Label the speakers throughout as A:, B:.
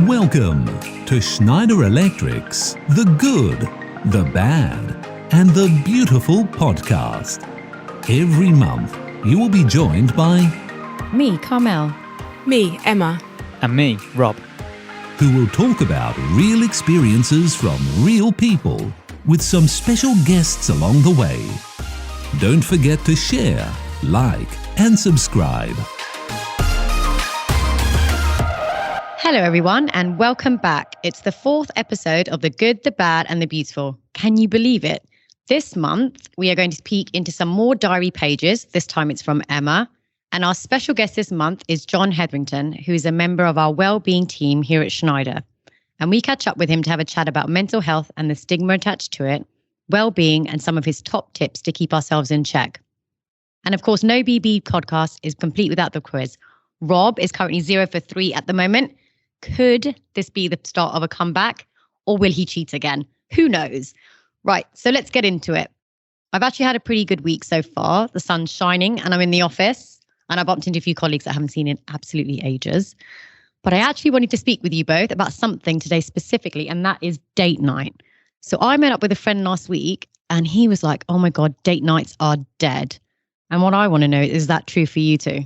A: Welcome to Schneider Electric's The Good, The Bad, and The Beautiful podcast. Every month, you will be joined by
B: me, Carmel,
C: me, Emma,
D: and me, Rob,
A: who will talk about real experiences from real people with some special guests along the way. Don't forget to share, like, and subscribe.
B: Hello, everyone, and welcome back. It's the fourth episode of The Good, The Bad, and The Beautiful. Can you believe it? This month, we are going to peek into some more diary pages. This time it's from Emma. And our special guest this month is John Hetherington, who is a member of our wellbeing team here at Schneider. And we catch up with him to have a chat about mental health and the stigma attached to it, wellbeing, and some of his top tips to keep ourselves in check. And of course, no BB podcast is complete without the quiz. Rob is currently 0 for 3 at the moment. Could this be the start of a comeback, or will he cheat again? Who knows? Right, so let's get into it. I've actually had a pretty good week so far. The sun's shining and I'm in the office, and I bumped into a few colleagues that I haven't seen in absolutely ages. But I actually wanted to speak with you both about something today specifically, and that is date night. So I met up with a friend last week and he was like, oh my God, date nights are dead. And what I want to know, is that true for you too?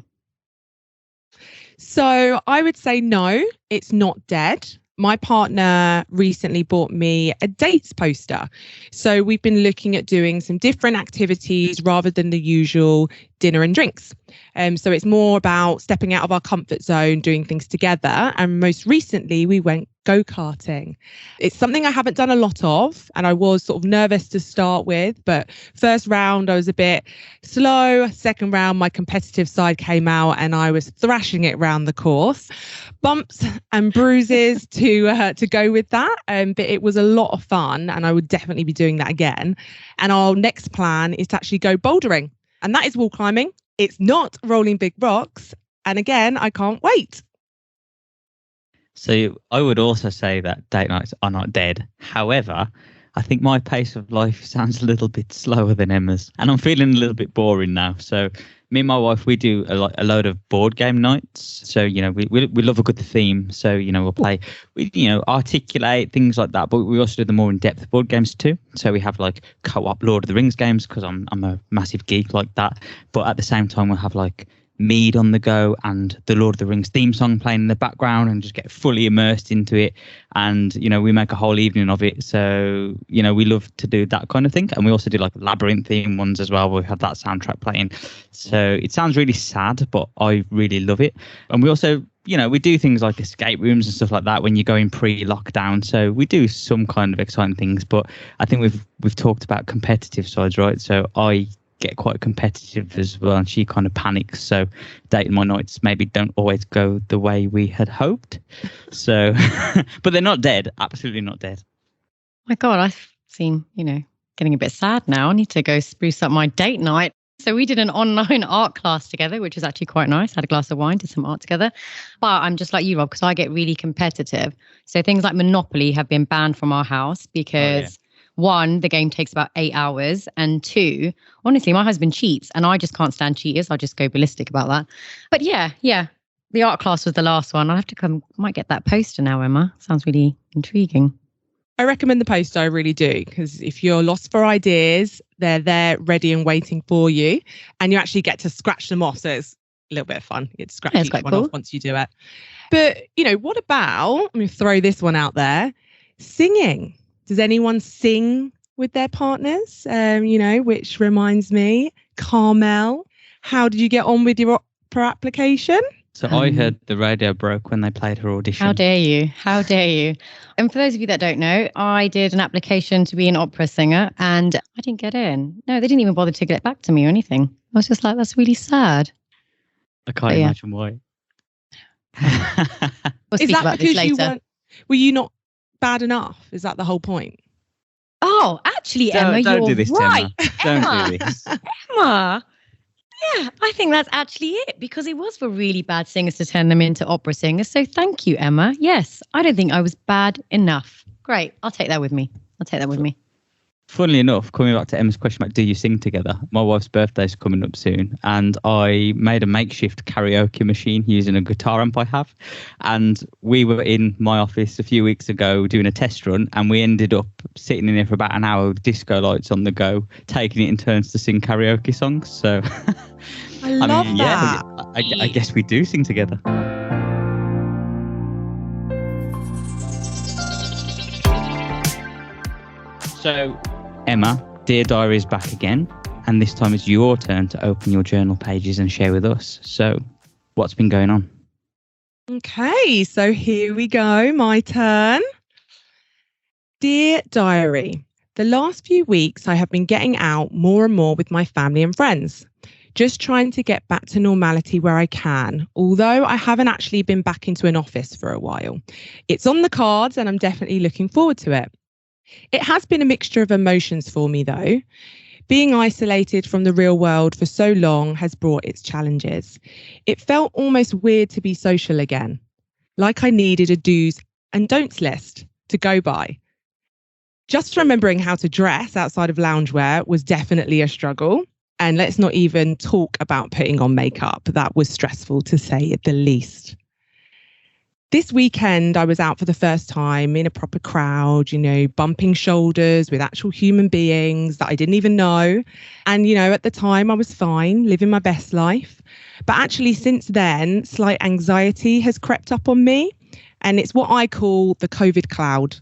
C: So I would say no, it's not dead. My partner recently bought me a dates poster. So we've been looking at doing some different activities rather than the usual dinner and drinks. So it's more about stepping out of our comfort zone, doing things together. And most recently, we went go-karting. It's something I haven't done a lot of, and I was sort of nervous to start with. But first round, I was a bit slow. Second round, my competitive side came out and I was thrashing it around the course. Bumps and bruises to go with that. But it was a lot of fun, and I would definitely be doing that again. And our next plan is to actually go bouldering. And that is wall climbing. It's not rolling big rocks. And again, I can't wait.
D: So I would also say that date nights are not dead. However, I think my pace of life sounds a little bit slower than Emma's, and I'm feeling a little bit boring now. So me and my wife, we do a load of board game nights. So, we love a good theme. So, we'll play, articulate, things like that. But we also do the more in-depth board games too. So we have like co-op Lord of the Rings games, because I'm a massive geek like that. But at the same time, we'll have like mead on the go and the Lord of the Rings theme song playing in the background, and just get fully immersed into it. And we make a whole evening of it. So we love to do that kind of thing. And we also do like labyrinth theme ones as well, where we have that soundtrack playing. So it sounds really sad, but I really love it. And we also we do things like escape rooms and stuff like that when you're going pre-lockdown. So we do some kind of exciting things. But I think we've talked about competitive sides, right? So I get quite competitive as well, and she kind of panics. So dating my nights maybe don't always go the way we had hoped. So, but they're not dead. Absolutely not dead.
B: My God, I seem, getting a bit sad now. I need to go spruce up my date night. So we did an online art class together, which was actually quite nice. Had a glass of wine, did some art together. But I'm just like you, Rob, because I get really competitive. So things like Monopoly have been banned from our house because one, the game takes about 8 hours. And two, honestly, my husband cheats and I just can't stand cheaters. I'll just go ballistic about that. But yeah. The art class was the last one. I'll have to come, might get that poster now, Emma. Sounds really intriguing.
C: I recommend the poster, I really do, because if you're lost for ideas, they're there ready and waiting for you, and you actually get to scratch them off. So it's a little bit of fun. You get to scratch each one off once you do it. But, what about, I'm going to throw this one out there, singing. Does anyone sing with their partners? Which reminds me, Carmel, how did you get on with your opera application?
D: So I heard the radio broke when they played her audition.
B: How dare you? How dare you? And for those of you that don't know, I did an application to be an opera singer and I didn't get in. No, they didn't even bother to get back to me or anything. I was just like, that's really sad.
D: I can't imagine why.
B: We'll speak about this later.
C: Were you not bad enough? Is that the whole point?
B: Oh, actually, Emma,
D: don't
B: you're
D: do this,
B: right.
D: Emma. Don't do this.
B: Emma. Yeah, I think that's actually it, because it was for really bad singers to turn them into opera singers. So thank you, Emma. Yes, I don't think I was bad enough. Great. I'll take that with me.
D: Funnily enough, coming back to Emma's question about do you sing together, my wife's birthday's coming up soon, and I made a makeshift karaoke machine using a guitar amp I have. And we were in my office a few weeks ago doing a test run, and we ended up sitting in there for about an hour with disco lights on the go, taking it in turns to sing karaoke songs. So
C: I love that.
D: Yeah, I guess we do sing together. So, Emma, Dear Diary is back again, and this time it's your turn to open your journal pages and share with us. So, what's been going on?
C: Okay, so here we go, my turn. Dear Diary, the last few weeks I have been getting out more and more with my family and friends, just trying to get back to normality where I can, although I haven't actually been back into an office for a while. It's on the cards and I'm definitely looking forward to it. It has been a mixture of emotions for me, though. Being isolated from the real world for so long has brought its challenges. It felt almost weird to be social again, like I needed a do's and don'ts list to go by. Just remembering how to dress outside of loungewear was definitely a struggle. And let's not even talk about putting on makeup. That was stressful, to say the least. This weekend, I was out for the first time in a proper crowd, bumping shoulders with actual human beings that I didn't even know. And, at the time I was fine, living my best life. But actually since then, slight anxiety has crept up on me. And it's what I call the COVID cloud.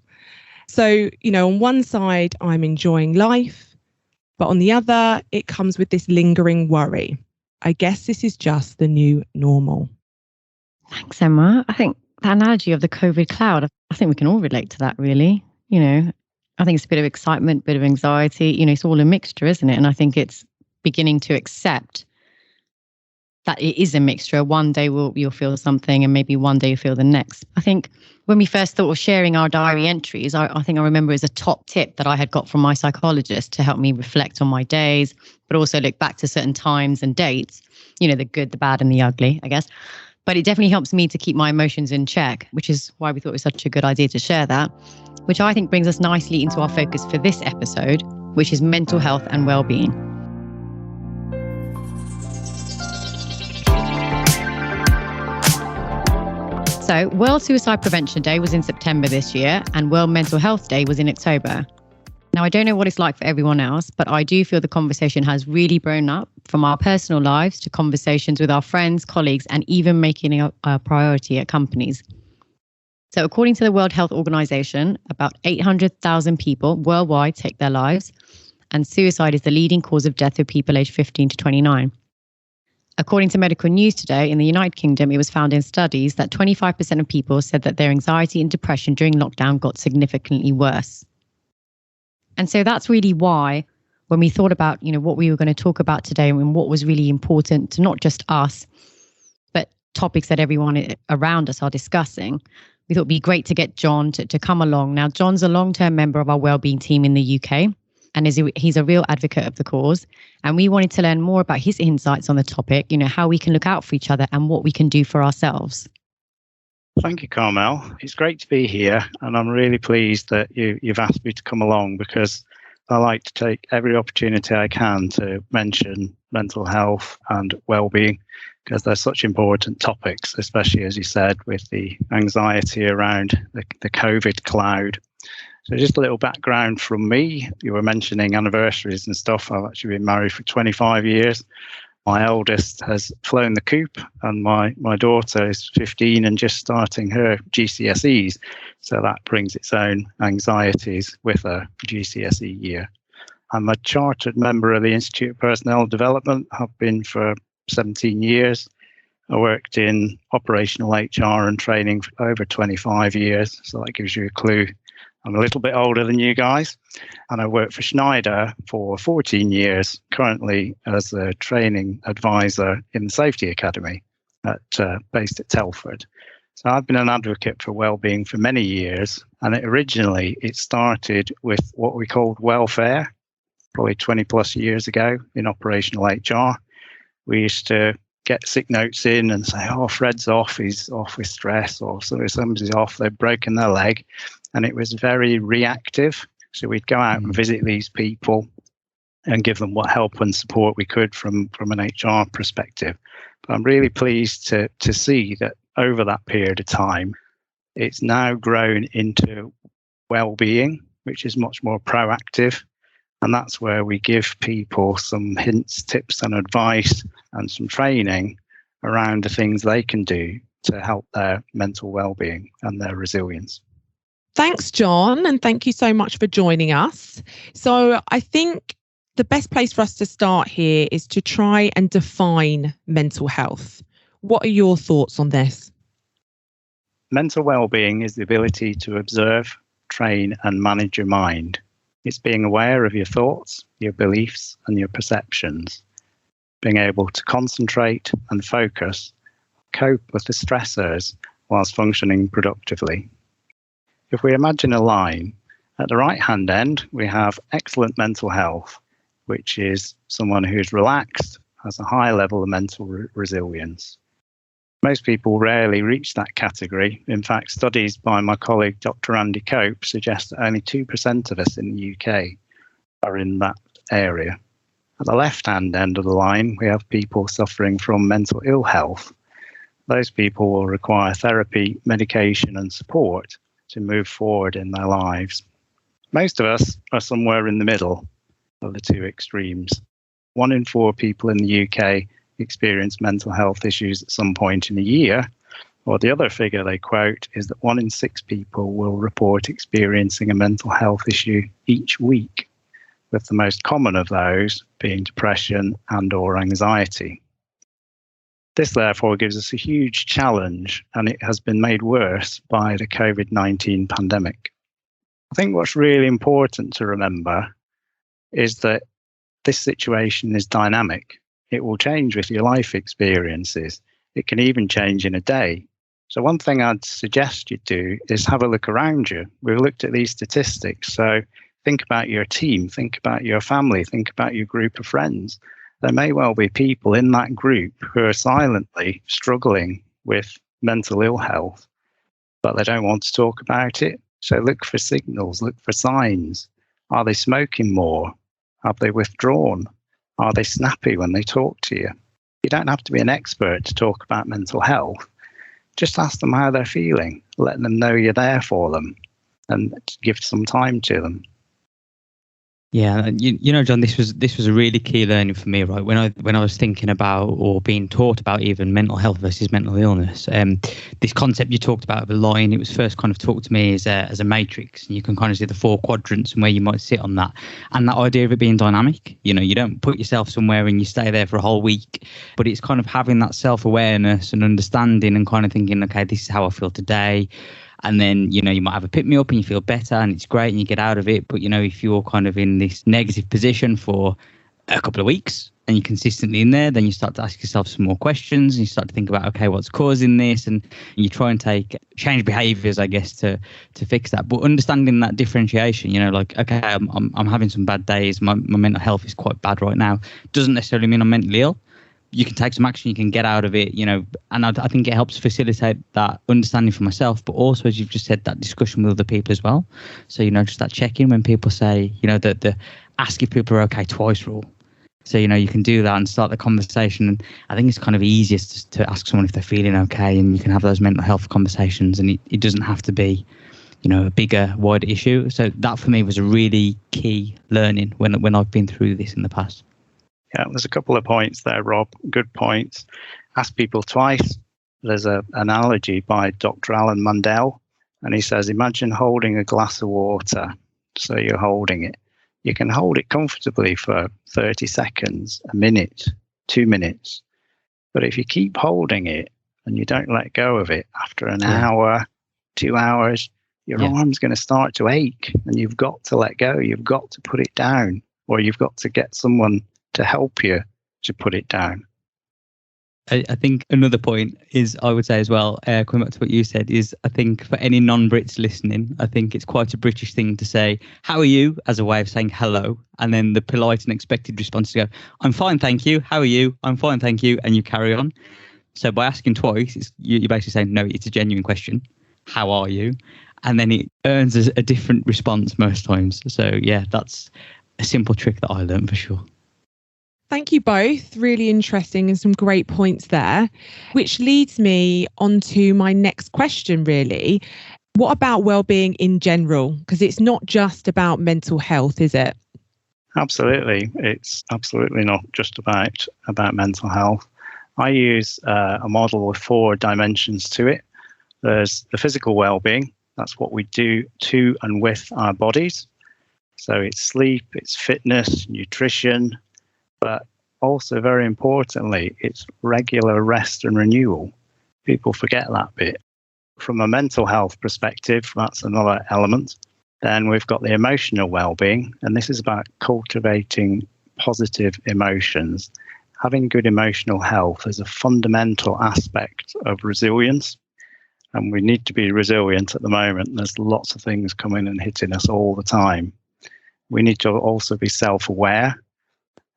C: So, on one side, I'm enjoying life. But on the other, it comes with this lingering worry. I guess this is just the new normal.
B: Thanks, Emma. I think that analogy of the COVID cloud, I think we can all relate to that, really. I think it's a bit of excitement, bit of anxiety. It's all a mixture, isn't it? And I think it's beginning to accept that it is a mixture. One day you'll feel something and maybe one day you feel the next. I think when we first thought of sharing our diary entries, I think I remember as a top tip that I had got from my psychologist to help me reflect on my days, but also look back to certain times and dates, the good, the bad and the ugly, I guess. But it definitely helps me to keep my emotions in check, which is why we thought it was such a good idea to share that, which I think brings us nicely into our focus for this episode, which is mental health and well-being. So World Suicide Prevention Day was in September this year and World Mental Health Day was in October. Now, I don't know what it's like for everyone else, but I do feel the conversation has really blown up from our personal lives to conversations with our friends, colleagues, and even making it a priority at companies. So according to the World Health Organization, about 800,000 people worldwide take their lives, and suicide is the leading cause of death for people aged 15 to 29. According to Medical News Today, in the United Kingdom, it was found in studies that 25% of people said that their anxiety and depression during lockdown got significantly worse. And so that's really why when we thought about, what we were going to talk about today and what was really important to not just us, but topics that everyone around us are discussing, we thought it'd be great to get John to come along. Now, John's a long-term member of our wellbeing team in the UK, and he's a real advocate of the cause. And we wanted to learn more about his insights on the topic, how we can look out for each other and what we can do for ourselves.
E: Thank you, Carmel. It's great to be here, and I'm really pleased that you've asked me to come along because I like to take every opportunity I can to mention mental health and well-being because they're such important topics, especially, as you said, with the anxiety around the COVID cloud. So just a little background from me. You were mentioning anniversaries and stuff. I've actually been married for 25 years. My eldest has flown the coop and my daughter is 15 and just starting her GCSEs. So that brings its own anxieties with a GCSE year. I'm a chartered member of the Institute of Personnel Development. I've been for 17 years. I worked in operational HR and training for over 25 years. So that gives you a clue. I'm a little bit older than you guys, and I worked for Schneider for 14 years, currently as a training advisor in the Safety Academy based at Telford. So I've been an advocate for wellbeing for many years, and it started with what we called welfare, probably 20 plus years ago in operational HR. We used to get sick notes in and say, oh, Fred's off, he's off with stress, or somebody's off, they've broken their leg. And it was very reactive. So we'd go out and visit these people and give them what help and support we could from an HR perspective. But I'm really pleased to see that over that period of time, it's now grown into well-being, which is much more proactive. And that's where we give people some hints, tips and advice and some training around the things they can do to help their mental well-being and their resilience.
C: Thanks, John, and thank you so much for joining us. So I think the best place for us to start here is to try and define mental health. What are your thoughts on this?
E: Mental well-being is the ability to observe, train and manage your mind. It's being aware of your thoughts, your beliefs and your perceptions, being able to concentrate and focus, cope with the stressors whilst functioning productively. If we imagine a line, at the right-hand end, we have excellent mental health, which is someone who's relaxed, has a high level of mental resilience. Most people rarely reach that category. In fact, studies by my colleague, Dr. Andy Cope, suggest that only 2% of us in the UK are in that area. At the left-hand end of the line, we have people suffering from mental ill health. Those people will require therapy, medication and support to move forward in their lives. Most of us are somewhere in the middle of the two extremes. 1 in 4 people in the UK experience mental health issues at some point in a year, or the other figure they quote is that 1 in 6 people will report experiencing a mental health issue each week, with the most common of those being depression and or anxiety. This therefore gives us a huge challenge, and it has been made worse by the COVID-19 pandemic. I think what's really important to remember is that this situation is dynamic. It will change with your life experiences. It can even change in a day. So one thing I'd suggest you do is have a look around you. We've looked at these statistics. So think about your team, think about your family, think about your group of friends. There may well be people in that group who are silently struggling with mental ill health, but they don't want to talk about it. So look for signals, look for signs. Are they smoking more? Have they withdrawn? Are they snappy when they talk to you? You don't have to be an expert to talk about mental health. Just ask them how they're feeling, let them know you're there for them, and give some time to them.
D: Yeah, you know, John, this was a really key learning for me, right? When I was thinking about or being taught about even mental health versus mental illness, this concept you talked about of a line, it was first kind of talked to me as a matrix, and you can kind of see the 4 quadrants and where you might sit on that, and that idea of it being dynamic. You know, you don't put yourself somewhere and you stay there for a whole week, but it's kind of having that self-awareness and understanding and kind of thinking, okay, this is how I feel today. And then, you know, you might have a pick me up and you feel better and it's great and you get out of it. But, you know, if you're kind of in this negative position for a couple of weeks and you're consistently in there, then you start to ask yourself some more questions and you start to think about, okay, what's causing this? And you try and change behaviors, I guess, to fix that. But understanding that differentiation, you know, like, okay, I'm having some bad days. My mental health is quite bad right now. Doesn't necessarily mean I'm mentally ill. You can take some action, you can get out of it, you know, and I think it helps facilitate that understanding for myself, but also, as you've just said, that discussion with other people as well. So, you know, just that check-in when people say, you know, the ask if people are okay twice rule. So, you know, you can do that and start the conversation. And I think it's kind of easiest to ask someone if they're feeling okay, and you can have those mental health conversations, and it doesn't have to be, you know, a bigger, wider issue. So that for me was a really key learning when I've been through this in the past.
E: Yeah, there's a couple of points there, Rob. Good points. Ask people twice. There's an analogy by Dr. Alan Mundell, and he says, imagine holding a glass of water. So you're holding it. You can hold it comfortably for 30 seconds, a minute, 2 minutes. But if you keep holding it and you don't let go of it after an hour, 2 hours, your arm's going to start to ache, and you've got to let go. You've got to put it down, or you've got to get someone to help you to put it down.
D: I think another point is, I would say as well, coming back to what you said, is I think for any non-Brits listening, I think it's quite a British thing to say, how are you, as a way of saying hello, and then the polite and expected response to go, I'm fine, thank you. How are you? I'm fine, thank you. And you carry on. So by asking twice, you're basically saying, no, it's a genuine question. How are you? and then it earns a different response most times. So yeah, that's a simple trick that I learned for sure.
C: Thank you both. Really interesting and some great points there, which leads me on to my next question, really. What about well-being in general? Because it's not just about mental health, is it?
E: Absolutely. It's absolutely not just about mental health. I use a model with 4 dimensions to it. There's the physical well-being. That's what we do to and with our bodies. So it's sleep, it's fitness, nutrition, but also very importantly, it's regular rest and renewal. People forget that bit. From a mental health perspective, that's another element. Then we've got the emotional well-being, and this is about cultivating positive emotions. Having good emotional health is a fundamental aspect of resilience, and we need to be resilient at the moment. There's lots of things coming and hitting us all the time. We need to also be self-aware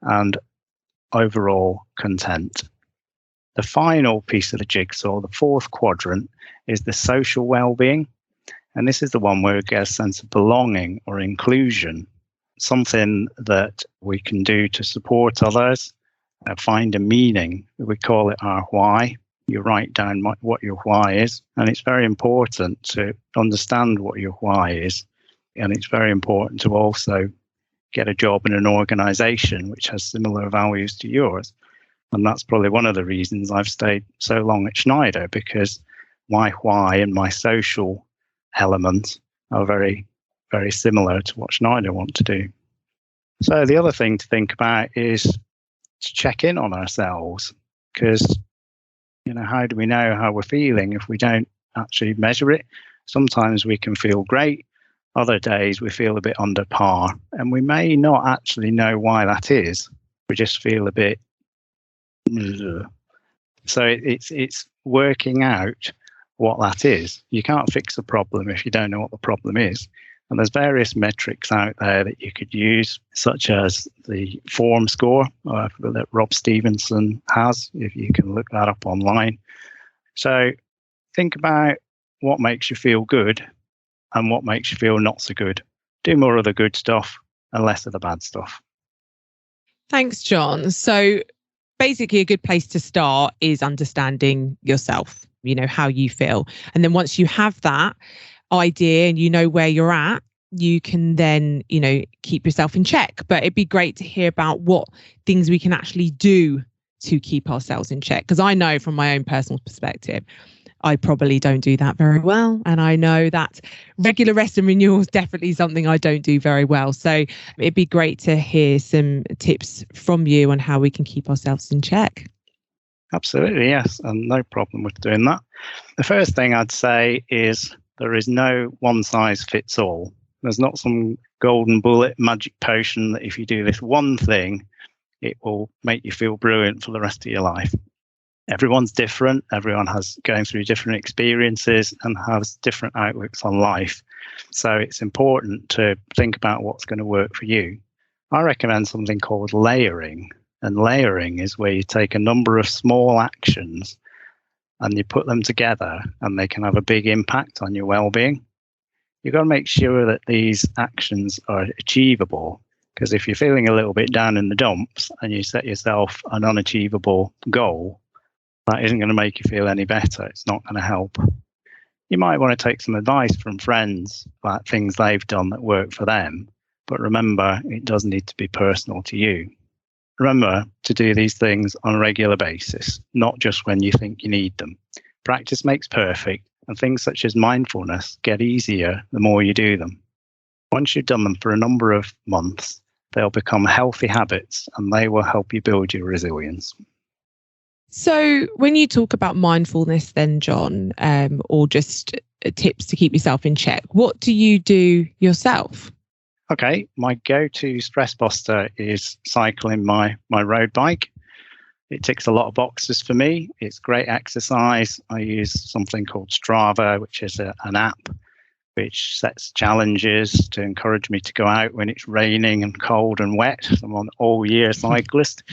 E: and overall content. The final piece of the jigsaw, the 4th quadrant, is the social well-being. And this is the one where we get a sense of belonging or inclusion, something that we can do to support others, find a meaning. We call it our why. You write down what your why is. And it's very important to understand what your why is. And it's very important to also get a job in an organization which has similar values to yours. And that's probably one of the reasons I've stayed so long at Schneider, because my why and my social elements are very, very similar to what Schneider want to do. So the other thing to think about is to check in on ourselves, because, how do we know how we're feeling if we don't actually measure it? Sometimes we can feel great. Other days we feel a bit under par, and we may not actually know why that is. We just feel a bit. So it's working out what that is. You can't fix a problem if you don't know what the problem is. And there's various metrics out there that you could use, such as the form score that Rob Stevenson has, if you can look that up online. So think about what makes you feel good and what makes you feel not so good. Do more of the good stuff and less of the bad stuff.
C: Thanks, John. So basically, a good place to start is understanding yourself, how you feel. And then once you have that idea and you know where you're at, you can then, keep yourself in check. But it'd be great to hear about what things we can actually do to keep ourselves in check. Because I know from my own personal perspective, I probably don't do that very well. And I know that regular rest and renewal is definitely something I don't do very well. So it'd be great to hear some tips from you on how we can keep ourselves in check.
E: Absolutely, yes. And no problem with doing that. The first thing I'd say is there is no one size fits all. There's not some golden bullet magic potion that if you do this one thing, it will make you feel brilliant for the rest of your life. Everyone's different. Everyone has going through different experiences and has different outlooks on life. So it's important to think about what's going to work for you. I recommend something called layering. And layering is where you take a number of small actions and you put them together, and they can have a big impact on your well-being. You've got to make sure that these actions are achievable, because if you're feeling a little bit down in the dumps and you set yourself an unachievable goal, that isn't going to make you feel any better. It's not going to help. You might want to take some advice from friends about things they've done that work for them. But remember, it does need to be personal to you. Remember to do these things on a regular basis, not just when you think you need them. Practice makes perfect, and things such as mindfulness get easier the more you do them. Once you've done them for a number of months, they'll become healthy habits, and they will help you build your resilience.
C: So when you talk about mindfulness then, John, or just tips to keep yourself in check, what do you do yourself?
E: Okay, my go-to stress buster is cycling my road bike. It ticks a lot of boxes for me. It's great exercise. I use something called Strava, which is an app which sets challenges to encourage me to go out when it's raining and cold and wet. I'm an all-year cyclist.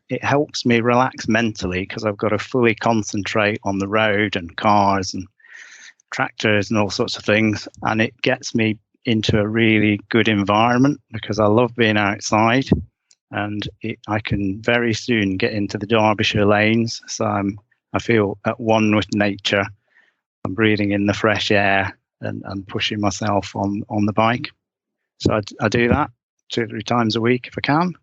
E: It helps me relax mentally because I've got to fully concentrate on the road and cars and tractors and all sorts of things, and it gets me into a really good environment because I love being outside, and I can very soon get into the Derbyshire lanes. So I feel at one with nature. I'm breathing in the fresh air and pushing myself on the bike. So I do that 2 or 3 times a week if I can.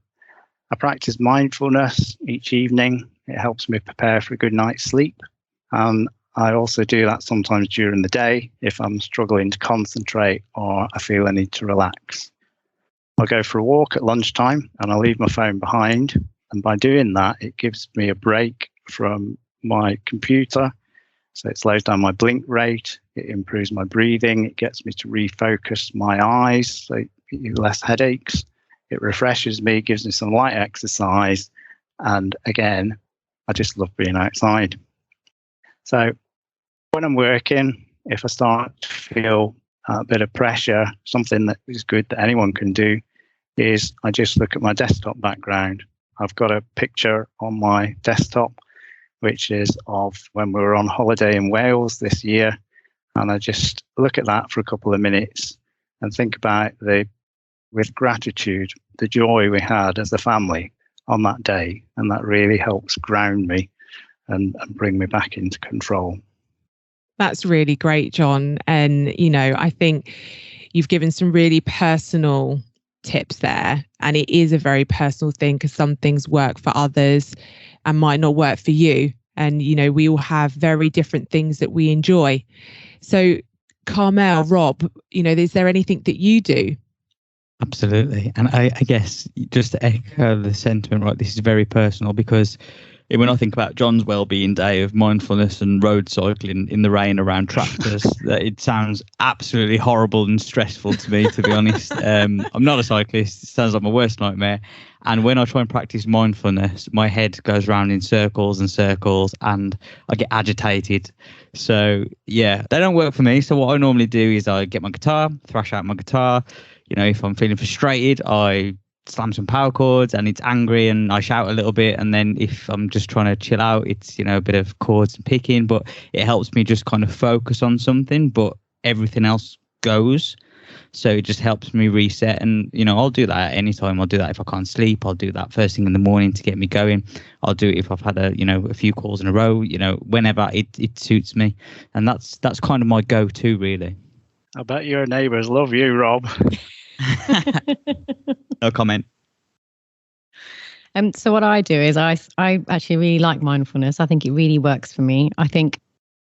E: I practice mindfulness each evening. It helps me prepare for a good night's sleep. And I also do that sometimes during the day if I'm struggling to concentrate or I feel I need to relax. I'll go for a walk at lunchtime and I'll leave my phone behind. And by doing that, it gives me a break from my computer. So it slows down my blink rate. It improves my breathing. It gets me to refocus my eyes, so less headaches. It refreshes me, gives me some light exercise. And again, I just love being outside. So when I'm working, if I start to feel a bit of pressure, something that is good that anyone can do is I just look at my desktop background. I've got a picture on my desktop, which is of when we were on holiday in Wales this year. And I just look at that for a couple of minutes and think about with gratitude, the joy we had as a family on that day. And that really helps ground me and bring me back into control.
C: That's really great, John. And, I think you've given some really personal tips there. And it is a very personal thing because some things work for others and might not work for you. And, we all have very different things that we enjoy. So, Carmel, Rob, is there anything that you do?
D: Absolutely. And I guess just to echo the sentiment, right, this is very personal because when I think about John's well-being day of mindfulness and road cycling in the rain around tractors, it sounds absolutely horrible and stressful to me, to be honest. I'm not a cyclist. It sounds like my worst nightmare. And when I try and practice mindfulness, my head goes round in circles and circles and I get agitated. So, yeah, they don't work for me. So what I normally do is I get my guitar, thrash out my guitar. If I'm feeling frustrated, I slam some power chords and it's angry and I shout a little bit. And then if I'm just trying to chill out, it's, a bit of chords and picking, but it helps me just kind of focus on something, but everything else goes. So it just helps me reset. And, I'll do that at any time. I'll do that if I can't sleep. I'll do that first thing in the morning to get me going. I'll do it if I've had a few calls in a row, whenever it suits me. And that's kind of my go-to, really.
E: I bet your neighbours love you, Rob.
D: No comment.
B: So what I do is I actually really like mindfulness. I think it really works for me. I think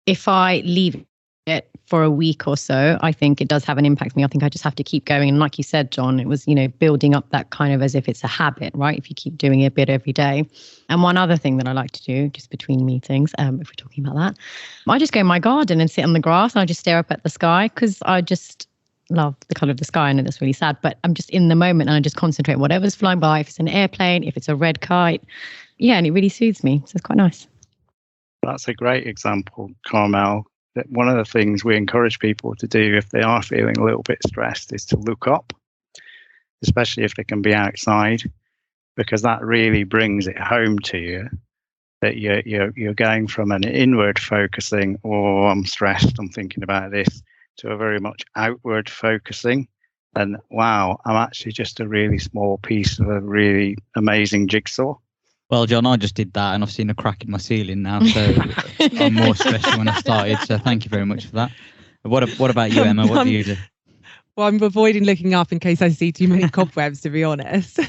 B: if I leave it for a week or so, I think it does have an impact on me. I think I just have to keep going. And like you said, John, it was, building up that kind of as if it's a habit, right? If you keep doing it a bit every day. And one other thing that I like to do just between meetings, if we're talking about that, I just go in my garden and sit on the grass and I just stare up at the sky because I just love the color of the sky. I know that's really sad, but I'm just in the moment and I just concentrate on whatever's flying by. If it's an airplane, if it's a red kite. Yeah, and it really soothes me. So it's quite nice.
E: That's a great example, Carmel. That one of the things we encourage people to do if they are feeling a little bit stressed is to look up, especially if they can be outside, because that really brings it home to you that you're going from an inward focusing, oh, I'm stressed, I'm thinking about this, to a very much outward focusing. And wow, I'm actually just a really small piece of a really amazing jigsaw.
D: Well, John, I just did that and I've seen a crack in my ceiling now, so I'm more stressed than when I started. So thank you very much for that. What about you, Emma? What do you do?
C: Well, I'm avoiding looking up in case I see too many cobwebs, to be honest.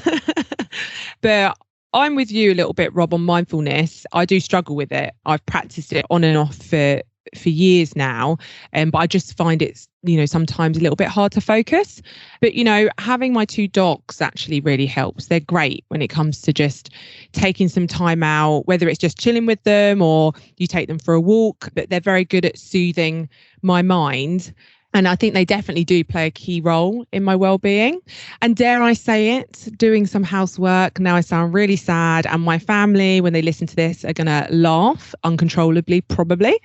C: But I'm with you a little bit, Rob, on mindfulness. I do struggle with it. I've practiced it on and off for years now, but I just find it's sometimes a little bit hard to focus. But having my 2 dogs actually really helps. They're great when it comes to just taking some time out, whether it's just chilling with them or you take them for a walk. But they're very good at soothing my mind. And I think they definitely do play a key role in my well-being. And dare I say it, doing some housework, now I sound really sad. And my family, when they listen to this, are going to laugh uncontrollably, probably.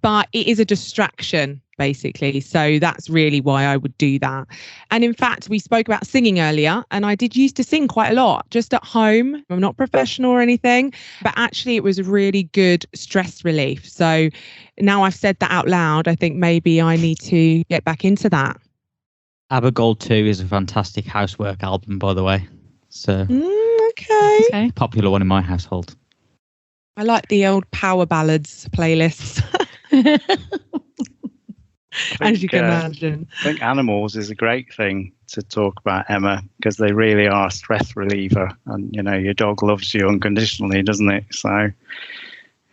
C: But it is a distraction. basically. So that's really why I would do that. And in fact, we spoke about singing earlier, and I did used to sing quite a lot just at home. I'm not professional or anything, but actually it was a really good stress relief. So now I've said that out loud, I think maybe I need to get back into that.
D: Abigail 2 is a fantastic housework album, by the way. So
C: Okay.
D: popular one in my household.
C: I like the old power ballads playlists. As you can imagine.
E: I think animals is a great thing to talk about, Emma, because they really are a stress reliever. And, you know, your dog loves you unconditionally, doesn't it? So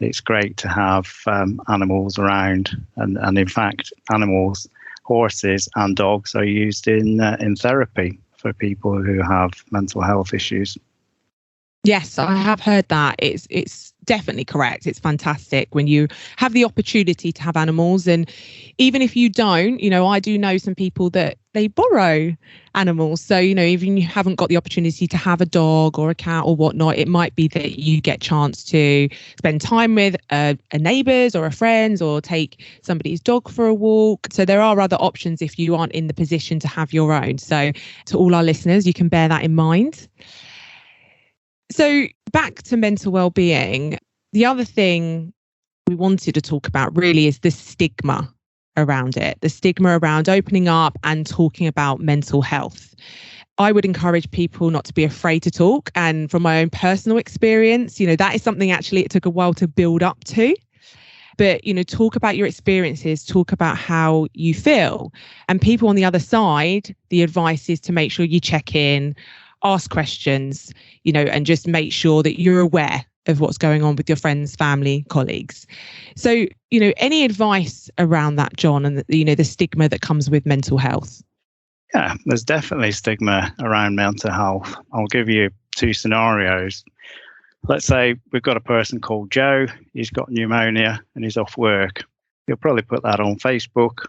E: it's great to have animals around. And in fact, animals, horses and dogs are used in therapy for people who have mental health issues.
C: Yes, I have heard that. It's definitely correct. It's fantastic when you have the opportunity to have animals. And even if you don't, you know, I do know some people that they borrow animals. So, you know, even you haven't got the opportunity to have a dog or a cat or whatnot, it might be that you get a chance to spend time with a neighbour's or a friend's, or take somebody's dog for a walk. So there are other options if you aren't in the position to have your own. So to all our listeners, you can bear that in mind. So back to mental well-being, the other thing we wanted to talk about really is the stigma around it, the stigma around opening up and talking about mental health. I would encourage people not to be afraid to talk. And from my own personal experience, you know, that is something actually it took a while to build up to. But, you know, talk about your experiences, talk about how you feel. And people on the other side, the advice is to make sure you check in, ask questions, you know, and just make sure that you're aware of what's going on with your friends, family, colleagues. So, you know, any advice around that, John, and, you know, the stigma that comes with mental health?
E: Yeah, there's definitely stigma around mental health. I'll give you 2 scenarios. Let's say we've got a person called Joe. He's got pneumonia and he's off work. He'll probably put that on Facebook.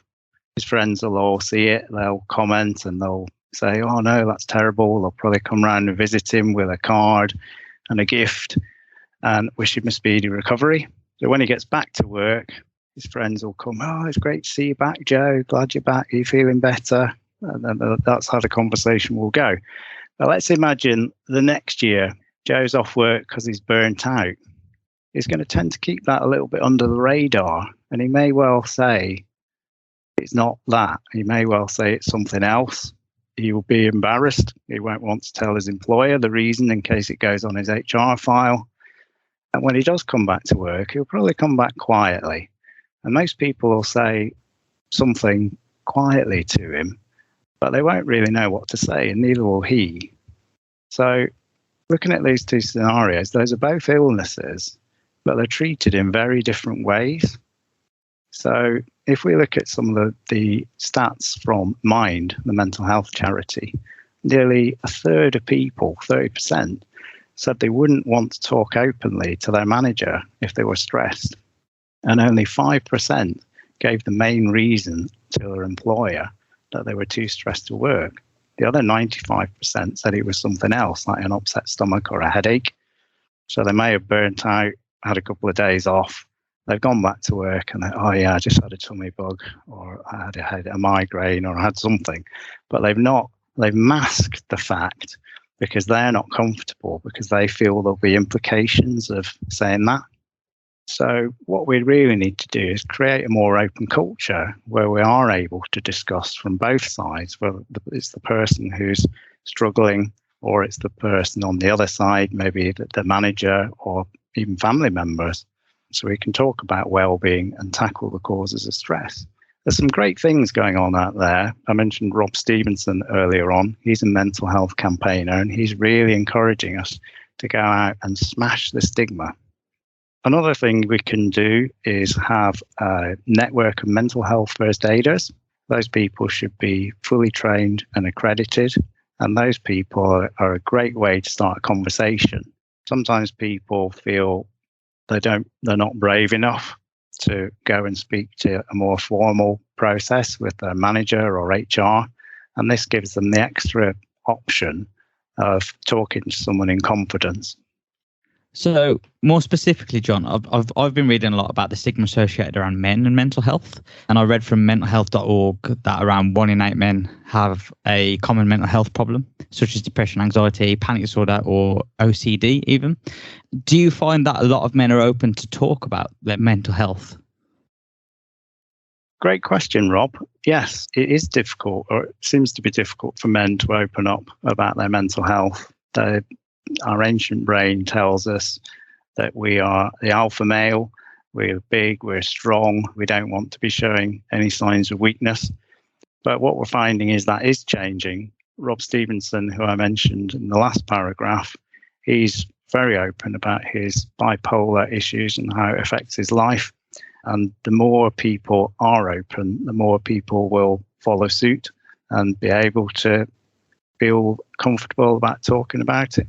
E: His friends will all see it. They'll comment and they'll say, oh no, that's terrible. They'll probably come round and visit him with a card and a gift and wish him a speedy recovery. So when he gets back to work, his friends will come, oh, it's great to see you back, Joe. Glad you're back. Are you feeling better? And that's how the conversation will go. But let's imagine the next year, Joe's off work because he's burnt out. He's going to tend to keep that a little bit under the radar. And he may well say, it's not that. He may well say it's something else. He will be embarrassed. He won't want to tell his employer the reason in case it goes on his HR file. And when he does come back to work, he'll probably come back quietly. And most people will say something quietly to him, but they won't really know what to say, and neither will he. So looking at these 2 scenarios, those are both illnesses, but they're treated in very different ways. So if we look at some of the stats from Mind, the mental health charity, nearly a third of people, 30%, said they wouldn't want to talk openly to their manager if they were stressed. And only 5% gave the main reason to their employer that they were too stressed to work. The other 95% said it was something else, like an upset stomach or a headache. So they may have burnt out, had a couple of days off. They've gone back to work and oh yeah, I just had a tummy bug, or I had a migraine, or I had something. But they've masked the fact because they're not comfortable, because they feel there'll be implications of saying that. So what we really need to do is create a more open culture where we are able to discuss from both sides, whether it's the person who's struggling or it's the person on the other side, maybe the manager or even family members. So we can talk about well-being and tackle the causes of stress. There's some great things going on out there. I mentioned Rob Stevenson earlier on. He's a mental health campaigner, and he's really encouraging us to go out and smash the stigma. Another thing we can do is have a network of mental health first aiders. Those people should be fully trained and accredited, and those people are a great way to start a conversation. Sometimes people feel they're not brave enough to go and speak to a more formal process with their manager or HR, and this gives them the extra option of talking to someone in confidence.
D: So more specifically, John, I've been reading a lot about the stigma associated around men and mental health. And I read from mentalhealth.org that around 1 in 8 men have a common mental health problem, such as depression, anxiety, panic disorder, or OCD even. Do you find that a lot of men are open to talk about their mental health?
E: Great question, Rob. Yes, it is difficult, or it seems to be difficult for men to open up about their mental health. Our ancient brain tells us that we are the alpha male, we're big, we're strong, we don't want to be showing any signs of weakness. But what we're finding is that is changing. Rob Stevenson, who I mentioned in the last paragraph, he's very open about his bipolar issues and how it affects his life. And the more people are open, the more people will follow suit and be able to feel comfortable about talking about it.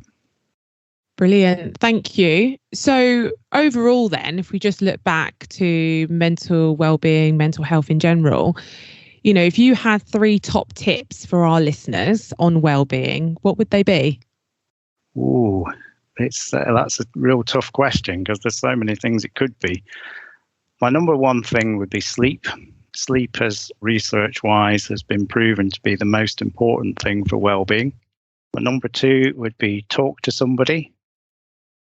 C: Brilliant. Thank you. So overall then, if we just look back to mental well-being, mental health in general, you know, if you had 3 top tips for our listeners on well-being, what would they be?
E: Ooh, that's a real tough question because there's so many things it could be. My number one thing would be sleep. Sleep, as research-wise, has been proven to be the most important thing for well-being. My number 2 would be talk to somebody.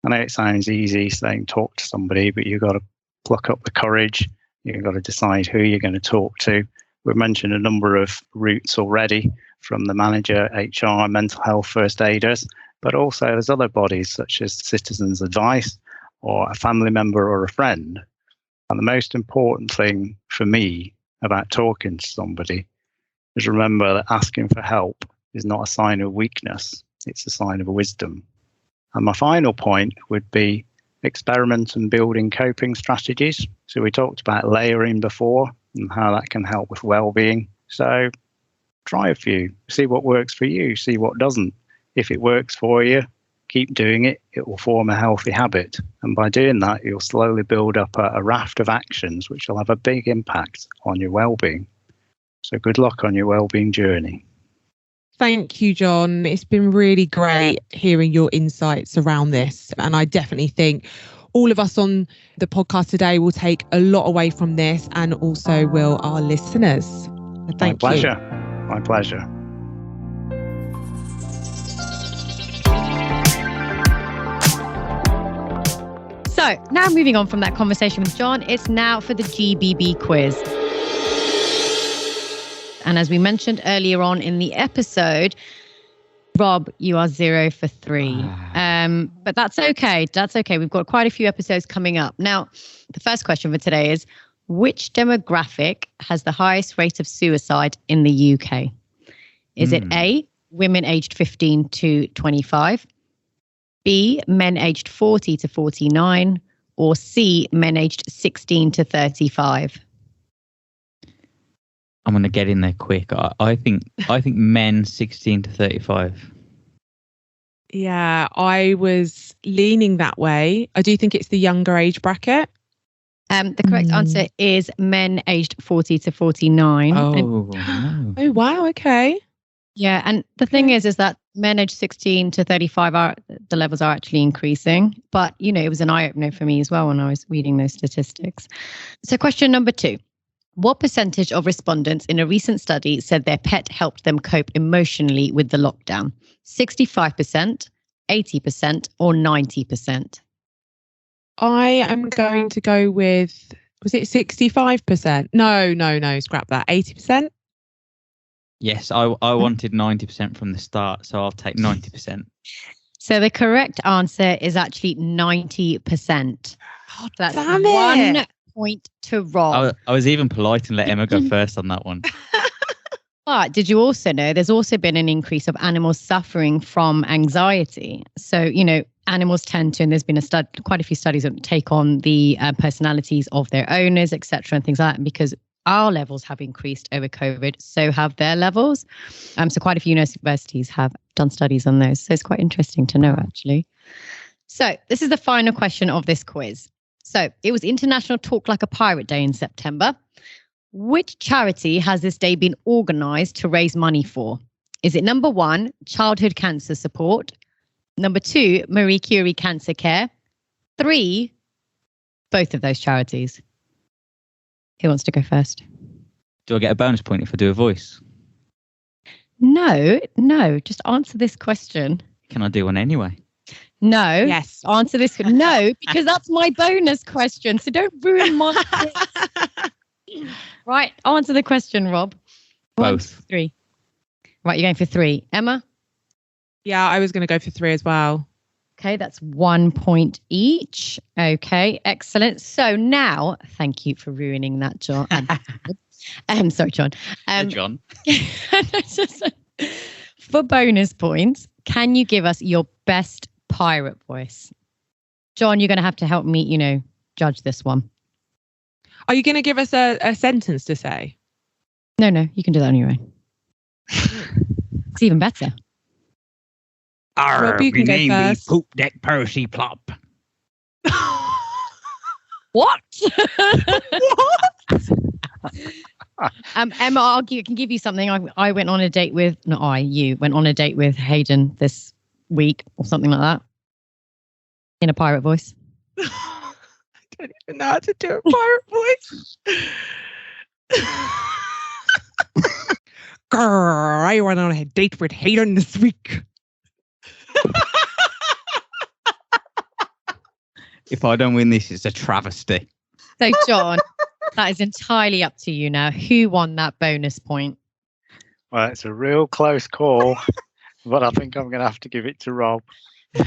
E: I know it sounds easy saying talk to somebody, but you've got to pluck up the courage. You've got to decide who you're going to talk to. We've mentioned a number of routes already, from the manager, HR, mental health first aiders, but also there's other bodies such as Citizens Advice or a family member or a friend. And the most important thing for me about talking to somebody is remember that asking for help is not a sign of weakness, it's a sign of wisdom. And my final point would be experiment and building coping strategies. So we talked about layering before and how that can help with well-being. So try a few, see what works for you, see what doesn't. If it works for you, keep doing it. It will form a healthy habit. And by doing that, you'll slowly build up a raft of actions which will have a big impact on your well-being. So good luck on your well-being journey.
C: Thank you, John. It's been really great hearing your insights around this. And I definitely think all of us on the podcast today will take a lot away from this, and also will our listeners. Thank you.
E: My pleasure. My pleasure.
B: So now moving on from that conversation with John, it's now for the GBB quiz. And as we mentioned earlier on in the episode, Rob, you are 0 for 3. But that's okay. That's okay. We've got quite a few episodes coming up. Now, the first question for today is, which demographic has the highest rate of suicide in the UK? Is it A, women aged 15 to 25, B, men aged 40 to 49, or C, men aged 16 to 35?
D: I'm going to get in there quick. I think men 16 to 35.
C: Yeah, I was leaning that way. I do think it's the younger age bracket.
B: The correct answer is men aged 40 to 49.
D: No.
C: Oh, wow. Okay.
B: Yeah, and the thing is that men aged 16 to 35 the levels are actually increasing. But, you know, it was an eye-opener for me as well when I was reading those statistics. So question number 2. What percentage of respondents in a recent study said their pet helped them cope emotionally with the lockdown? 65%, 80%, or 90%?
C: I am going to go with, was it 65%? No, scrap that. 80%?
D: Yes, I wanted 90% from the start, so I'll take 90%.
B: So the correct answer is actually 90%.
C: Oh,
B: that's
C: damn
B: 1 point to Rob.
D: I was even polite and let Emma go first on that one.
B: But did you also know there's also been an increase of animals suffering from anxiety? So, you know, animals tend to, and there's been quite a few studies that take on the personalities of their owners, etc., and things like that. And because our levels have increased over COVID, so have their levels. So quite a few universities have done studies on those. So it's quite interesting to know, actually. So this is the final question of this quiz. So it was International Talk Like a Pirate Day in September. Which charity has this day been organised to raise money for? Is it number 1, childhood cancer support? Number 2, Marie Curie Cancer Care? 3, both of those charities. Who wants to go first?
D: Do I get a bonus point if I do a voice?
B: No, just answer this question.
D: Can I do one anyway?
B: No.
C: Yes.
B: Answer this. No, because that's my bonus question. So don't ruin my Right. Answer the question, Rob. 1,
D: Both.
B: 2, 3. Right. You're going for 3. Emma?
C: Yeah, I was going to go for 3 as well.
B: Okay. That's 1 point each. Okay. Excellent. So now, thank you for ruining that, John. Sorry, John.
D: John.
B: For bonus points, can you give us your best pirate voice? John, you're going to have to help me, judge this one.
C: Are you going to give us a sentence to say?
B: No, you can do that on your own. It's even better.
C: Rob, you can go first.
D: Poop Deck Percy Plop.
B: What? Emma, I can give you something. I went on a date with, you went on a date with Hayden this week or something like that. In a pirate voice.
C: I don't even know how to do a pirate voice. Grrr, I went on a date with Hayden this week.
D: If I don't win this, it's a travesty.
B: So, John, that is entirely up to you now. Who won that bonus point?
E: Well, it's a real close call, but I think I'm going to have to give it to Rob.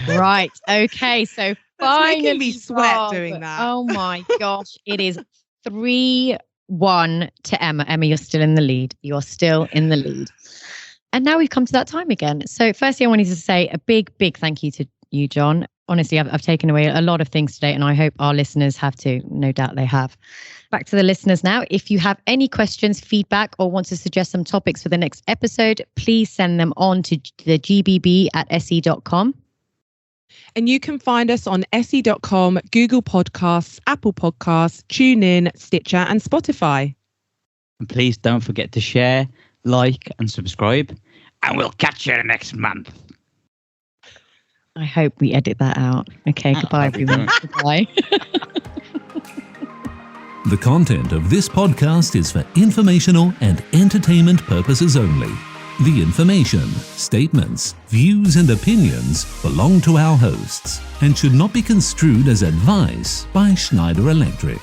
B: Right. Okay. So finally,
C: making me sweat
B: Rob.
C: doing that.
B: Oh my gosh. It is 3-1 to Emma. Emma, you're still in the lead. You are still in the lead. And now we've come to that time again. So firstly, I wanted to say a big thank you to you, John. Honestly, I've taken away a lot of things today, and I hope our listeners have too. No doubt they have. Back to the listeners now. If you have any questions, feedback, or want to suggest some topics for the next episode, please send them on to the gbb@se.com.
C: And you can find us on se.com, Google Podcasts, Apple Podcasts, TuneIn, Stitcher, and Spotify.
D: And please don't forget to share, like, and subscribe. And we'll catch you next month.
B: I hope we edit that out. Okay, goodbye, everyone. Goodbye.
A: The content of this podcast is for informational and entertainment purposes only. The information, statements, views, and opinions belong to our hosts and should not be construed as advice by Schneider Electric.